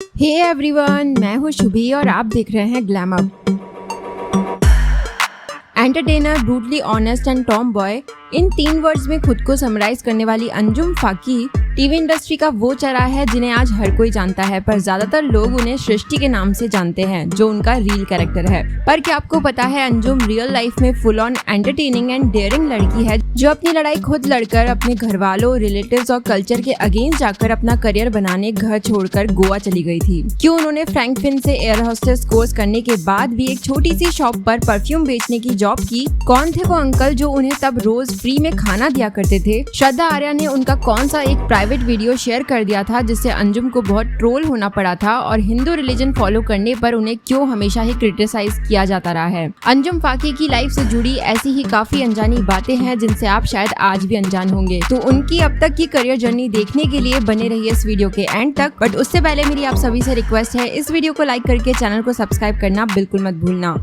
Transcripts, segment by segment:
Hey everyone, मैं हूँ शुभी और आप देख रहे हैं glam up. Entertainer, brutally honest and Tom boy, in 3 words में खुद को समराइज करने वाली अंजुम फाकी टीवी इंडस्ट्री का वो चेहरा है जिन्हें आज हर कोई जानता है, पर ज्यादातर लोग उन्हें सृष्टि के नाम से जानते हैं, जो उनका रियल कैरेक्टर है। पर क्या आपको पता है, अंजुम रियल लाइफ में full on entertaining and daring लड़की है, जो अपनी लड़ाई खुद लड़कर अपने घर वालों, रिलेटिव्स और कल्चर के अगेंस्ट जाकर अपना करियर बनाने घर छोड़कर गोवा चली गई थी। क्यों उन्होंने फ्रैंक फिन से एयर होस्टेस कोर्स करने के बाद भी एक छोटी सी शॉप पर परफ्यूम बेचने की जॉब की? कौन थे वो अंकल जो उन्हें तब रोज फ्री में खाना दिया करते थे? श्रद्धा आर्या ने उनका कौन सा एक प्राइवेट वीडियो शेयर कर दिया था जिससे अंजुम को बहुत ट्रोल होना पड़ा था, और हिंदू रिलीजन फॉलो करने पर उन्हें क्यों हमेशा ही क्रिटिसाइज किया जाता रहा है? अंजुम फाकी की लाइफ से जुड़ी ऐसी ही काफी अनजानी बातें हैं जिनसे आप शायद आज भी अनजान होंगे। तो उनकी अब तक की करियर जर्नी देखने के लिए बने रहिए इस वीडियो के एंड तक। बट उससे पहले मेरी आप सभी से रिक्वेस्ट है, इस वीडियो को लाइक करके चैनल को सब्सक्राइब करना बिल्कुल मत भूलना।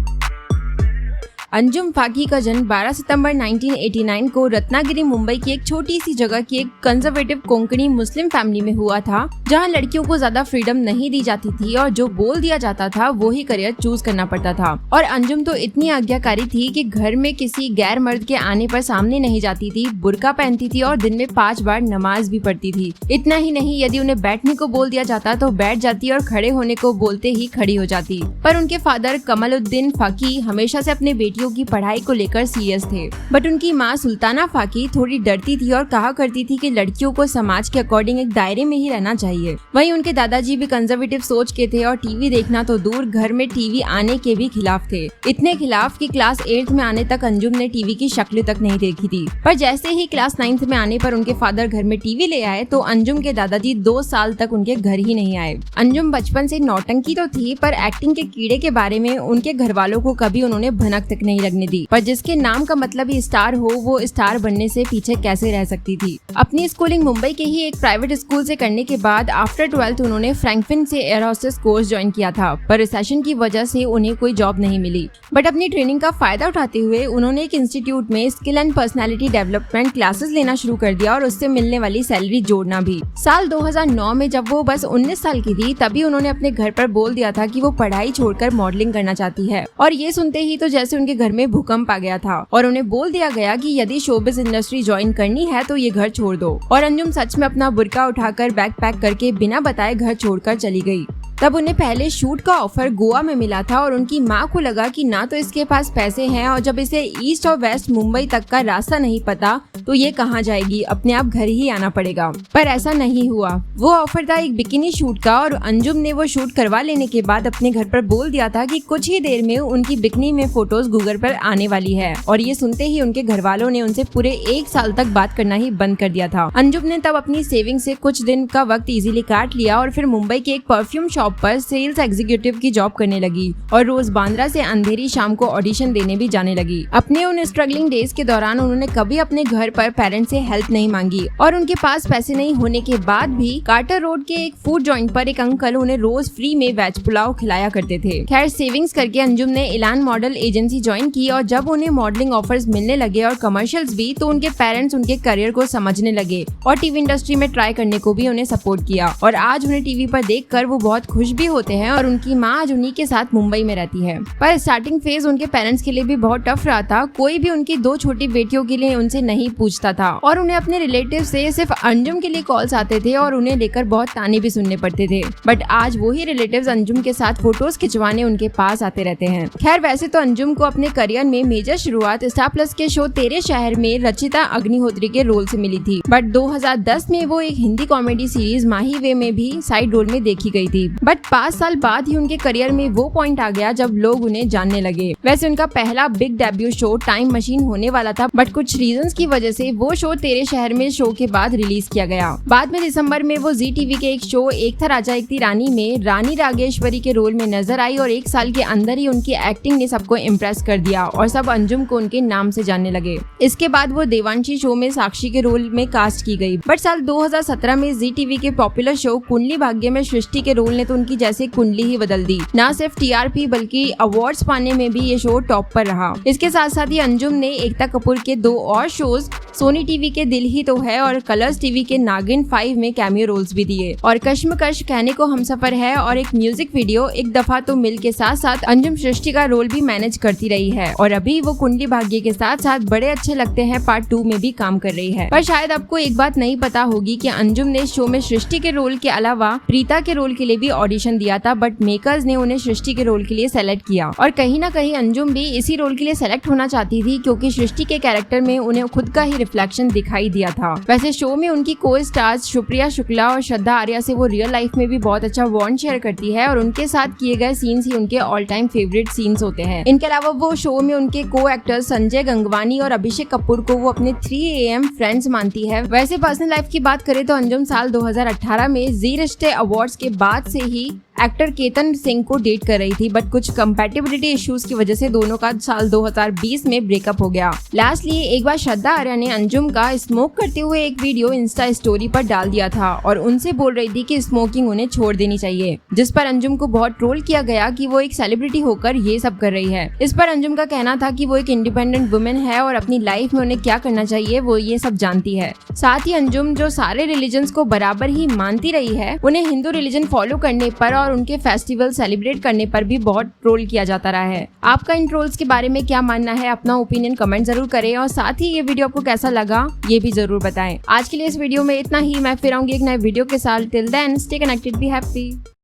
अंजुम फाकी का जन्म 12 सितंबर 1989 को रत्नागिरी, मुंबई की एक छोटी सी जगह की एक कंजर्वेटिव कोंकणी मुस्लिम फैमिली में हुआ था, जहां लड़कियों को ज्यादा फ्रीडम नहीं दी जाती थी और जो बोल दिया जाता था वो ही करियर चूज करना पड़ता था। और अंजुम तो इतनी आज्ञाकारी थी कि घर में किसी गैर मर्द के आने पर सामने नहीं जाती थी, बुर्का पहनती थी और दिन में 5 बार नमाज भी पढ़ती थी। इतना ही नहीं, यदि उन्हें बैठने को बोल दिया जाता तो बैठ जाती और खड़े होने को बोलते ही खड़ी हो जाती। पर उनके फादर कमलुद्दीन फाकी हमेशा से अपने बेटियों की पढ़ाई को लेकर सीरियस थे। बट उनकी माँ सुल्ताना फाकी थोड़ी डरती थी और कहा करती थी कि लड़कियों को समाज के अकॉर्डिंग एक दायरे में ही रहना चाहिए। वहीं उनके दादाजी भी कंजर्वेटिव सोच के थे और टीवी देखना तो दूर, घर में टीवी आने के भी खिलाफ थे। इतने खिलाफ कि क्लास 8th में आने तक अंजुम ने टीवी की शक्ल तक नहीं देखी थी। पर जैसे ही क्लास 9th में आने पर उनके फादर घर में टीवी ले आए तो अंजुम के दादाजी 2 साल तक उनके घर ही नहीं आए। अंजुम बचपन से नौटंकी तो थी, पर एक्टिंग के कीड़े के बारे में उनके घर वालों को कभी उन्होंने भनक तक नहीं लगने दी। पर जिसके नाम का मतलब ही स्टार हो, वो स्टार बनने से पीछे कैसे रह सकती थी? अपनी स्कूलिंग मुंबई के ही एक प्राइवेट स्कूल से करने के बाद आफ्टर 12th उन्होंने फ्रैंकफिन से एयर होस्टेस कोर्स ज्वाइन किया था, पर रिसेशन की वजह से उन्हें कोई जॉब नहीं मिली। बट अपनी ट्रेनिंग का फायदा उठाते हुए उन्होंने एक इंस्टीट्यूट में skill and personality development classes लेना शुरू कर दिया और उससे मिलने वाली सैलरी जोड़ना भी। साल 2009 में जब वो बस 19 साल की थी, तभी उन्होंने अपने घर पर बोल दिया था कि वो पढ़ाई छोड़कर मॉडलिंग करना चाहती है। और ये सुनते ही तो जैसे उनके घर में भूकंप आ गया था और उन्हें बोल दिया गया कि यदि शोबिज इंडस्ट्री ज्वाइन करनी है तो ये घर छोड़ दो। और अंजुम सच में अपना बुर्का उठाकर बैग पैक करके बिना बताए घर छोड़कर चली गई। तब उन्हें पहले शूट का ऑफर गोवा में मिला था और उनकी माँ को लगा कि ना तो इसके पास पैसे हैं, और जब इसे ईस्ट और वेस्ट मुंबई तक का रास्ता नहीं पता तो ये कहाँ जाएगी, अपने आप घर ही आना पड़ेगा। पर ऐसा नहीं हुआ। वो ऑफर था एक बिकिनी शूट का और अंजुम ने वो शूट करवा लेने के बाद अपने घर पर बोल दिया था कि कुछ ही देर में उनकी बिकिनी में फोटोज गूगल पर आने वाली है। और ये सुनते ही उनके घर वालों ने उनसे पूरे 1 साल तक बात करना ही बंद कर दिया था। अंजुम ने तब अपनी सेविंग से कुछ दिन का वक्त इजीली काट लिया और फिर मुंबई के एक परफ्यूम शॉप पर सेल्स एग्जीक्यूटिव की जॉब करने लगी और रोज बांद्रा से अंधेरी शाम को ऑडिशन देने भी जाने लगी। अपने उन स्ट्रगलिंग डेज के दौरान उन्होंने कभी अपने घर पर पेरेंट्स से हेल्प नहीं मांगी और उनके पास पैसे नहीं होने के बाद भी कार्टर रोड के एक फूड जॉइंट पर एक अंकल उन्हें रोज फ्री में वेज पुलाव खिलाया करते थे। खैर, सेविंग्स करके अंजुम ने इलान मॉडल एजेंसी ज्वाइन की और जब उन्हें मॉडलिंग ऑफर्स मिलने लगे और कमर्शियल्स भी, तो उनके पेरेंट्स उनके करियर को समझने लगे और टीवी इंडस्ट्री में ट्राई करने को भी उन्हें सपोर्ट किया। और आज उन्हें टीवी पर देखकर वो बहुत खुश भी होते हैं और उनकी माँ आज उन्हीं के साथ मुंबई में रहती है। पर स्टार्टिंग फेज उनके पेरेंट्स के लिए भी बहुत टफ रहा था। कोई भी उनकी 2 छोटी बेटियों के लिए उनसे नहीं पूछता था और उन्हें अपने रिलेटिव से सिर्फ अंजुम के लिए कॉल्स आते थे और उन्हें लेकर बहुत ताने भी सुनने पड़ते थे। बट आज वही रिलेटिव्स अंजुम के साथ फोटोज खिंचवाने उनके पास आते रहते हैं। खैर, वैसे तो अंजुम को अपने करियर में मेजर शुरुआत स्टार प्लस के शो तेरे शहर में रचिता अग्निहोत्री के रोल से मिली थी। बट 2010 में वो एक हिंदी कॉमेडी सीरीज माही वे में भी साइड रोल में देखी गई थी। बट 5 साल बाद ही उनके करियर में वो पॉइंट आ गया जब लोग उन्हें जानने लगे। वैसे उनका पहला big debut show time machine होने वाला था, बट कुछ रीजंस की वजह से वो शो तेरे शहर में शो के बाद रिलीज किया गया। बाद में दिसंबर में वो जी टीवी के एक शो एक था राजा एक थी रानी में रानी रागेश्वरी के रोल में नजर आई और 1 साल के अंदर ही उनकी एक्टिंग ने सबको इम्प्रेस कर दिया और सब अंजुम को उनके नाम से जानने लगे। इसके बाद वो देवांशी शो में साक्षी के रोल में कास्ट की गई। बट साल 2017 में जी टीवी के पॉपुलर शो कुंडली भाग्य में सृष्टि के रोल ने तो उनकी जैसे कुंडली ही बदल दी। न सिर्फ टीआरपी बल्कि अवार्ड्स पाने में भी ये शो टॉप पर रहा। इसके साथ साथ ही अंजुम ने एकता कपूर के 2 और शोज सोनी टीवी के दिल ही तो है और कलर्स टीवी के नागिन 5 में कैमियो रोल्स भी दिए। और कश्मकश, कहने को हमसफर है और एक म्यूजिक वीडियो एक दफा तो मिल के साथ साथ अंजुम सृष्टि का रोल भी मैनेज करती रही है और अभी वो कुंडली भाग्य के साथ साथ बड़े अच्छे लगते हैं पार्ट 2 में भी काम कर रही है। पर शायद आपको एक बात नहीं पता होगी कि अंजुम ने शो में सृष्टि के रोल के अलावा प्रीता के रोल के लिए भी ऑडिशन दिया था, बट मेकर्स ने उन्हें सृष्टि के रोल के लिए सेलेक्ट किया। और कहीं ना कहीं अंजुम भी इसी रोल के लिए सेलेक्ट होना चाहती थी क्योंकि सृष्टि के कैरेक्टर में उन्हें खुद का ही रिफ्लेक्शन दिखाई दिया था। वैसे शो में उनकी को स्टार्स सुप्रिया शुक्ला और श्रद्धा आर्या से वो रियल लाइफ में भी बहुत अच्छा बॉन्ड शेयर करती है और उनके साथ किए गए सीन्स ही उनके ऑल टाइम फेवरेट सीन्स होते हैं। इनके अलावा वो शो में उनके को एक्टर्स संजय गंगवानी और अभिषेक कपूर को वो अपने 3 AM फ्रेंड्स मानती है। वैसे पर्सनल लाइफ की बात करें तो अंजुम साल 2018 में जी रिश्ते अवार्ड्स के बाद से ही एक्टर केतन सिंह को डेट कर रही थी, बट कुछ कंपैटिबिलिटी इश्यूज की वजह से दोनों का साल 2020 में ब्रेकअप हो गया। लास्टली एक बार श्रद्धा आर्या ने अंजुम का स्मोक करते हुए एक वीडियो इंस्टा स्टोरी पर डाल दिया था और उनसे बोल रही थी कि स्मोकिंग उन्हें छोड़ देनी चाहिए, जिस पर अंजुम को बहुत ट्रोल किया गया कि वो एक सेलिब्रिटी होकर ये सब कर रही है। इस पर अंजुम का कहना था कि वो एक इंडिपेंडेंट वुमेन है और अपनी लाइफ में उन्हें क्या करना चाहिए वो ये सब जानती है। साथ ही अंजुम जो सारे रिलीजन्स को बराबर ही मानती रही है, उन्हें हिंदू रिलीजन फॉलो करने पर और उनके फेस्टिवल सेलिब्रेट करने पर भी बहुत ट्रोल किया जाता रहा है। आपका इन ट्रोल्स के बारे में क्या मानना है, अपना ओपिनियन कमेंट जरूर करें और साथ ही ये वीडियो आपको कैसा लगा ये भी जरूर बताएं। आज के लिए इस वीडियो में इतना ही। मैं फिर आऊंगी एक नए वीडियो के साथ। Till then stay connected, be happy.